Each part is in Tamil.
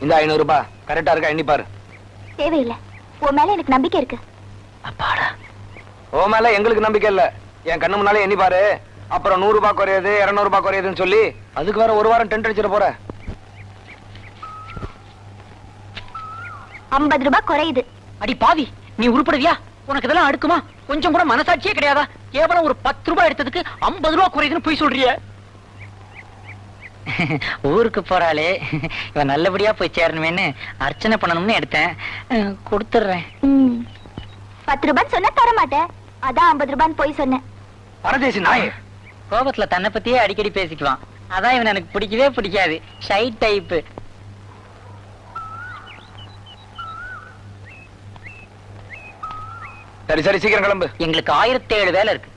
இந்த 500 ரூபாய் கரெக்டா இருக்கா எண்ணி பாரு. தேவையில்லை, உன் மேல எனக்கு நம்பிக்கை இருக்கு. அப்பாடா, ஓ மேல எங்களுக்கு நம்பிக்கை இல்ல. என் கண்ணு முன்னாலே எண்ணி பாரு. அப்புறம் 100 ரூபாய் குறையுது 200 ரூபாய் குறையுதுன்னு சொல்லி அதுக்கு வேற ஒரு வாரம் டென்ட் அடிச்சிட போற. 50 ரூபாய் குறையுது. அடி பாவி, நீ உருப்படுவியா? உனக்கு இதெல்லாம் அடுக்குமா? கொஞ்சம் கூட மனசாட்சியே கிடையாதா? கேவலம் ஒரு 10 ரூபாய் எடுத்ததுக்கு 50 ரூபாய் குறையுதுன்னு போய் சொல்றிய. ஊருக்கு போறாளே, இவன் நல்லபடியா போய் சேரணுமேன்னு அர்ச்சனை பண்ணணும்னு எடுத்தேன். கொடுத்துடுறேன். 10 ரூபாய் சொன்ன தர மாட்டேன், அதான் 50 ரூபான்னு போய் சொன்னேன். பரதேசி நாய். கோபத்துல தன்னை பத்தியே அடிக்கடி பேசிக்குவான். அதான் இவன் எனக்கு பிடிக்கவே பிடிக்காது. Shy type. சரி சரி, சீக்கிரம் கிளம்பு. எங்களுக்கு 1007 வேலை இருக்கு.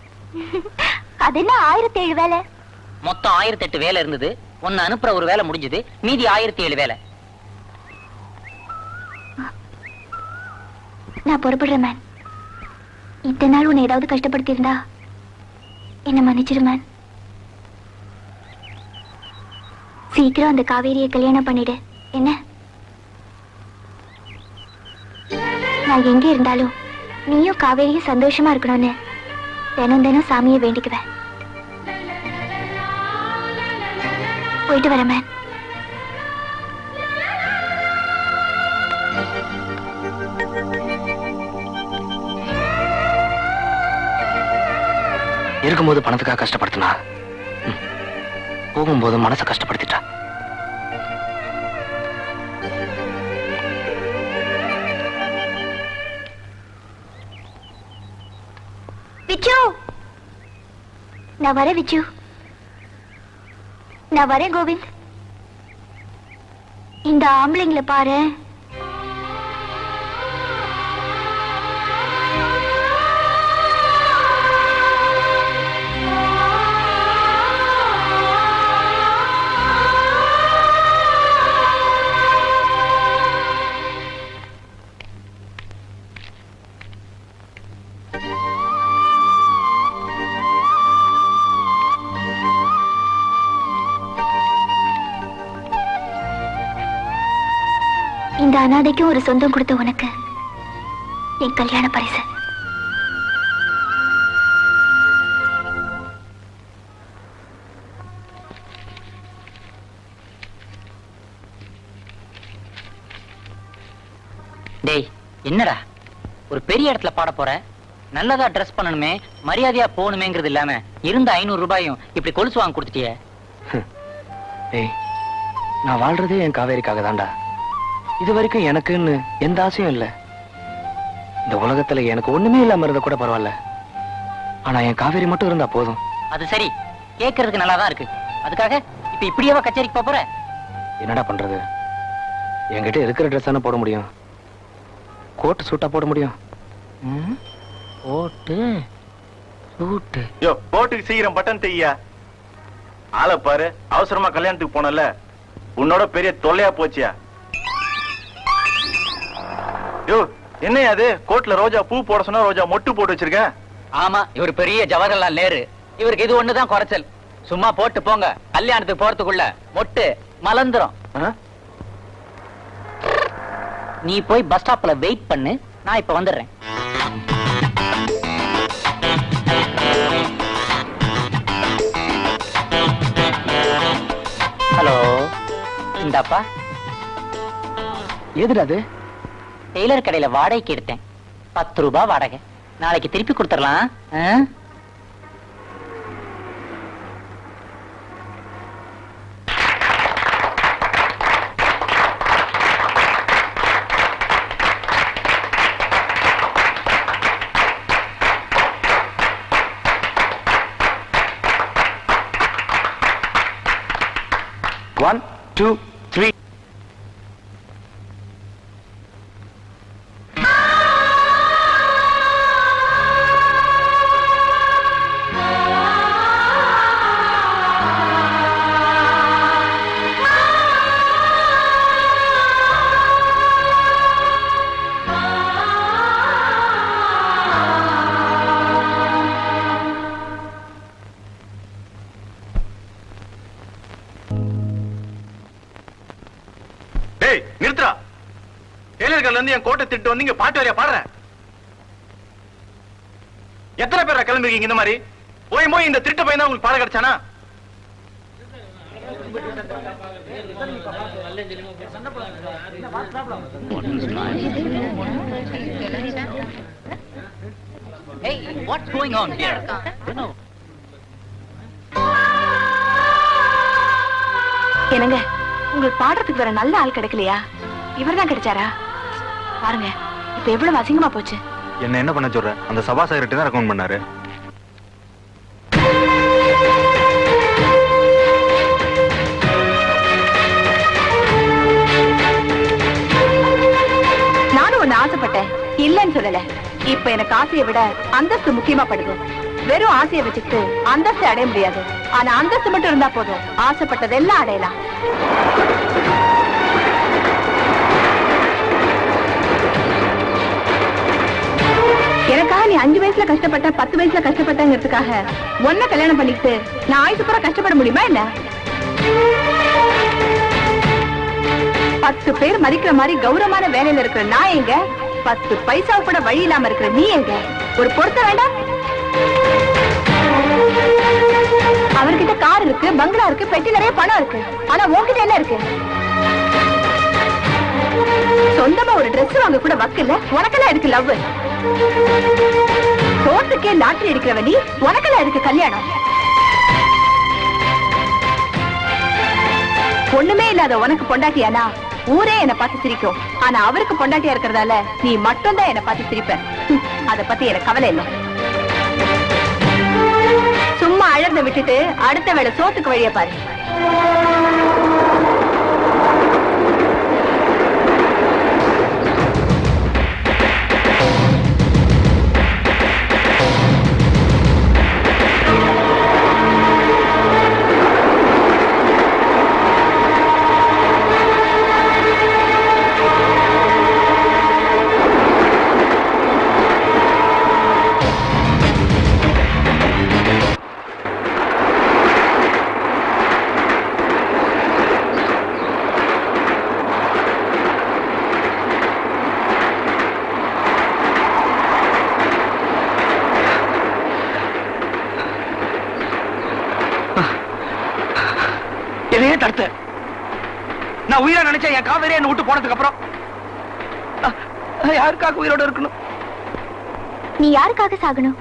அது என்ன 1007 வேலை? மொத்தம் 1008 வேலை இருந்தது. ஒன்னு அனுப்புற ஒரு வேலை முடிஞ்சது. மீதி 1007 வேலை. நான் பொறுப்படுறேன் மேன். இத்தனை நாள் உன்னை ஏதாவது கஷ்டப்படுத்தி இருந்தா என்ன மன்னிச்சிரு மேன். சீக்கிரம் அந்த காவேரியை கல்யாணம் பண்ணிடு என்ன? நான் எங்க இருந்தாலும் நீயும் காவேரியும் சந்தோஷமா இருக்கணும்னு தினம் தினம் சாமியை வேண்டிக்குவேன். போயிட்டு வரேன் மேன். இருக்கும்போது பணத்துக்காக கஷ்டப்படுத்தினா, போகும்போது மனசை கஷ்டப்படுத்திட்டா. விச்சு, நான் வரேன். விச்சு, நான் வரேன். கோவிந்த், இந்த ஆம்பளைங்களை பாரு. இந்த அனாதைக்கும் ஒரு சொந்தம் கொடுத்த உனக்கு என் கல்யாண பரிசு. டேய், என்னடா ஒரு பெரிய இடத்துல பாட போற? நல்லதா ட்ரெஸ் பண்ணணுமே, மரியாதையா போகணுமேங்கிறது இல்லாம இருந்த 500 ரூபாயும் இப்படி கொலுசு வாங்க கொடுத்துட்டியே. ஏய், நான் வாழ்றதே என் காவேரிக்காக தான்டா. இது வரைக்கும் எனக்குன்னு எந்த ஆசையும் இல்ல. இந்த உலகத்துல எனக்கு ஒண்ணுமே இல்லாம இருந்த கூட பரவாயில்ல. ஆனா என் காவேரி மட்டும் இருந்தா போதும். அது சரி, கேட்கறதுக்கு நல்லாதான் இருக்கு. அதுக்காக இப்ப இப்படியேவா கச்சேரிக்கு போற? என்னடா பண்றது? என்கிட்ட இருக்கிற ட்ரெஸ் தானே போட முடியும். கோட் சூட்டா போட முடியும். கோட்டு சூட்டு. யோ, கோட்டுக்கு சீக்கிரம் பட்டன் தையா. ஆளை பாரு, அவசரமா கல்யாணத்துக்கு போனல, உன்னோட பெரிய தொல்லையா போச்சியா. யோ, என்னையா அது? கோட்ல ரோஜா பூ போட சொன்னா ரோஜா மொட்டு போட்டு வச்சிருக்க. ஆமா, இவர் பெரிய ஜவஹர்லால் நேரு. இவருக்கு இது ஒண்ணுதான் குறைச்சல். சும்மா போட்டு போங்க, கல்யாணத்துக்கு போறதுக்குள்ள மொட்டு மலந்துரும். நீ போய் பஸ் ஸ்டாப்ல வெயிட் பண்ணு, நான் இப்ப வந்துடுறேன். ஹலோ, இந்தாப்பா. எதுடா அது? டெய்லர் கடையில வாடகைக்கு எடுத்தேன். 10 ரூபாய் வாடகை. நாளைக்கு திருப்பி கொடுத்துடலாம். One, two, three. நிறுத்துறா. டெய்லர்கல்ல இருந்து என் கோட்டை திட்டு வந்து இங்க பாட்டு வரையா பாடுறேன். எத்தனை பேரா கிளம்பிருக்கீங்க இந்த மாதிரி? போய் இந்த திருட்டு பையன் தான் உங்களுக்கு பாடம் கிடைச்சானா? Hey, what's going on here? என்னங்க, உங்களுக்கு பாடுறதுக்கு வேற நல்ல ஆள் கிடைக்கலையா? இவர்தான் கிடைச்சாரா? பாருங்க, இப்ப எவ்வளவு அசிங்கமா போச்சு. என்ன பண்ண சொல்ற? அந்த சபா செக்ரட்டரி தான் ரெக்கமெண்ட் பண்ணாரு. நானும் ஒண்ணு ஆசைப்பட்டேன், இல்லன்னு சொல்லல. இப்ப எனக்கு ஆசையை விட அந்தஸ்து முக்கியமா படுது. வெறும் ஆசையை வச்சுக்கிட்டு அந்தஸ்து அடைய முடியாது. ஆனா அந்தஸ்து மட்டும் இருந்தா போதும், ஆசைப்பட்டதெல்லாம் அடையலாம். எனக்காக நீ 5 வயசுல கஷ்டப்பட்ட, 10 வயசுல கஷ்டப்பட்டங்கிறதுக்காக ஒன்ன கல்யாணம் பண்ணிக்கிட்டு நான் ஆயுசு பூரா கஷ்டப்பட முடியுமா என்ன? 10 பேர் மதிக்கிற மாதிரி கௌரவமான வேலையில இருக்கிற நான் எங்க? 10 பைசா கூட வழி இல்லாம இருக்கிற நீ எங்க? ஒரு பொறுத்த வேண்டாம். அவர்கிட்ட கார் இருக்கு, பங்களா இருக்கு, பெட்டி நிறைய பணம் இருக்கு. ஆனா உன்கிட்ட என்ன இருக்கு? சொந்தமா ஒரு Dress வாங்க கூட வக்கில்ல. உனக்கெல்லாம் இருக்கு லவ். சோத்துக்கே லாட்டரி அடிக்கிறவ நீ, உனக்கெல்லாம் இருக்கு கல்யாணம். ஒண்ணுமே இல்லாத உனக்கு பொண்டாட்டியானா ஊரே என்ன பார்த்து சிரிக்கும். ஆனா அவருக்கு பொண்டாட்டியா இருக்கிறதால நீ மட்டும் தான் என்ன பார்த்து சிரிப்ப. அத பத்தி எனக்கு கவலை இல்லை. சும்மா அழறத விட்டுட்டு அடுத்த வேளை சோத்துக்கு வழிய பாரு. எதையே தடுத்த? நான் உயிரா நினைச்சேன் என் காவேரி என்ன விட்டு போனதுக்கு அப்புறம். யாருக்காக உயிரோட இருக்கணும்? நீ யாருக்காக சாகணும்?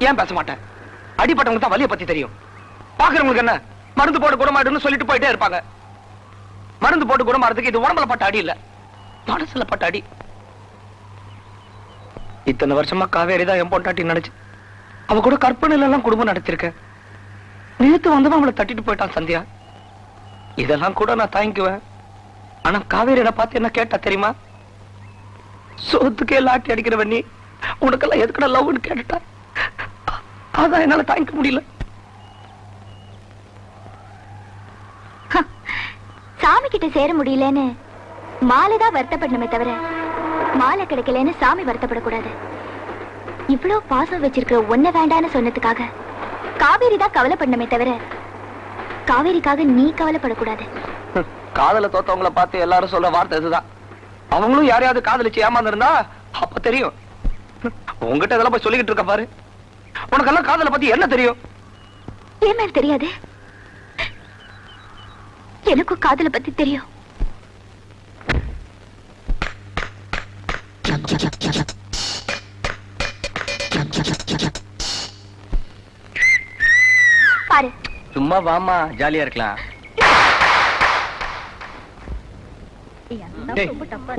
ஏன் பேச மாட்டேன்? அடிப்பட்டவங்களுக்கு தான் வலியை பத்தி தெரியும். பாக்குறவங்களுக்கு என்ன, மருந்து போட்டு குணமாடுன்னு சொல்லிட்டு போயிட்டே இருப்பாங்க. மருந்து போட்டு குணமாறதுக்கு இது உடம்புல பட்ட அடி இல்ல, மனசுல பட்ட அடி. இத்தனை வருஷமா காவேரி தான் என் பொண்டாட்டி நினைச்சு அவ கூட கற்பனையில எல்லாம் குடும்பம் நடத்திருக்க. நேத்து வந்தவன் அவளை தட்டிட்டு போயிட்டான் சந்தியா. இதெல்லாம் கூட நான் தாங்கிக்குவேன். ஆனா காவேரியிட பார்த்து என்ன கேட்டா தெரியுமா? சோத்துக்கே லாட்டி அடிக்கிறவ நீ, உனக்கெல்லாம் எதுக்கடா லவ்னு கேட்டுட்டா. அதான் என்னால தாங்கிக்க முடியல. சாமி கிட்ட சேர முடியலன்னு மாலைதான் வருத்தப்படணுமே தவிர மாலை கிடைக்கலன்னு சாமி வருத்தப்படக்கூடாது. இவ்வளவு பாசம் வச்சிருக்கிற ஒன்ன வேண்டான்னு சொன்னதுக்காக காவேரி தான் கவலைப்படணுமே தவிர காவேரிக்காக நீ கவலைப்படக்கூடாது. காதல தோத்தவங்களை பார்த்து எல்லாரும் சொல்ற வார்த்தை இதுதான். அவங்களும் யாரையாவது காதலிச்சு ஏமாந்துருந்தா அப்ப தெரியும். உங்ககிட்ட இதெல்லாம் போய் சொல்லிக்கிட்டு இருக்க பாரு. உனக்கெல்லாம் காதலை பத்தி என்ன தெரியும்? ஏன் மேல தெரியாது? எனக்கும் காதலை பத்தி தெரியும். பாரு, சும்மா வாமா, ஜாலியா இருக்கலாம்.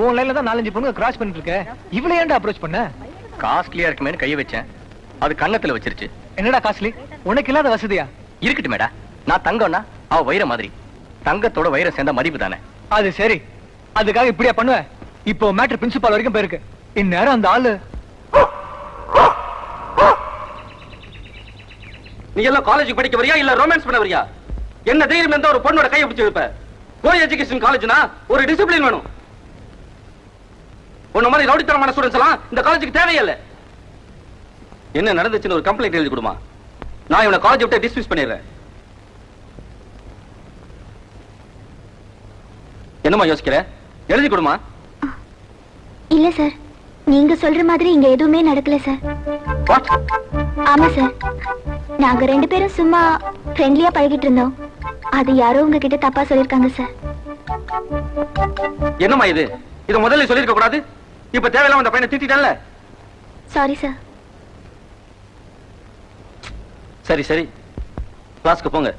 உன் லைன்ல தான் 4-5 பொண்ணுங்க கிராஸ் பண்ணிட்டு இருக்க. இவ்வளவு ஏன்டா அப்ரோச் பண்ண? காஸ்ட்லியா இருக்குமே கையை வச்சேன், அது கன்னத்துல வச்சிருச்சு. என்னடா காஸ்ட்லி? உனக்கு இல்லாத வசதியா? இருக்கட்டும் மேடா, நான் தங்கம்னா அவ வைர மாதிரி. தங்கத்தோட வைரம் சேர்ந்த மதிப்பு தானே. அது சரி, அதுக்காக இப்படியா பண்ணுவ? இப்போ மேட்டர் பிரின்சிபால் வரைக்கும் போயிருக்கு. இந்நேரம் அந்த ஆளு. நீ எல்லாம் காலேஜ் படிக்க வரியா இல்ல ரொமான்ஸ் பண்ண வரியா? என்ன தைரியம் இருந்தா ஒரு பொண்ணோட கையை பிடிச்சு வைப்ப? கோ எஜுகேஷன் காலேஜ்னா ஒரு டிசிப்ளின் வேணும். உன்ன மாதிரி ரவுடித்தனமான ஸ்டூடண்ட்ஸ் எல்லாம் இந்த காலேஜுக்கு தேவையில்லை. என்ன நடந்துச்சுன்னு ஒரு கம்ப்ளைண்ட் எழுதி கொடுமா, நான் இவனை காலேஜ் விட்டு டிஸ்மிஸ் பண்ணிடுறேன். என்னமா யோசிக்கிற? எழுதி கொடுமா. இல்ல சார், நீங்க சொல்ற மாதிரி இங்க எதுவுமே நடக்கல சார். வாட்? ஆமா சார், நாங்க 2 பேரும் சும்மா ஃப்ரெண்ட்லியா பழகிட்டு இருந்தோம். அது யாரோ உங்ககிட்ட தப்பா சொல்லிருக்காங்க சார். என்னம்மா இது? இத முதல்ல சொல்லிருக்க கூடாது. இப்ப தேவையில்லாம அந்த பையனை திட்டிட்டல்ல. Sorry sir. சரி சரி, கிளாஸ்க்கு போங்க.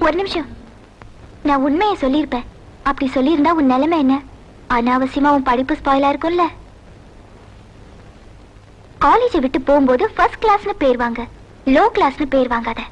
ஒரு நிமிஷம், நான் உண்மையை சொல்லியிருப்பேன். அப்படி சொல்லியிருந்தா உன் நிலைமை என்ன? அனாவசியமா உன் படிப்பு ஸ்பாயிலா இருக்கும்ல. காலேஜை விட்டு போகும்போது ஃபர்ஸ்ட் கிளாஸ்னு பேர் வாங்க, லோ கிளாஸ்னு பேர் வாங்காத.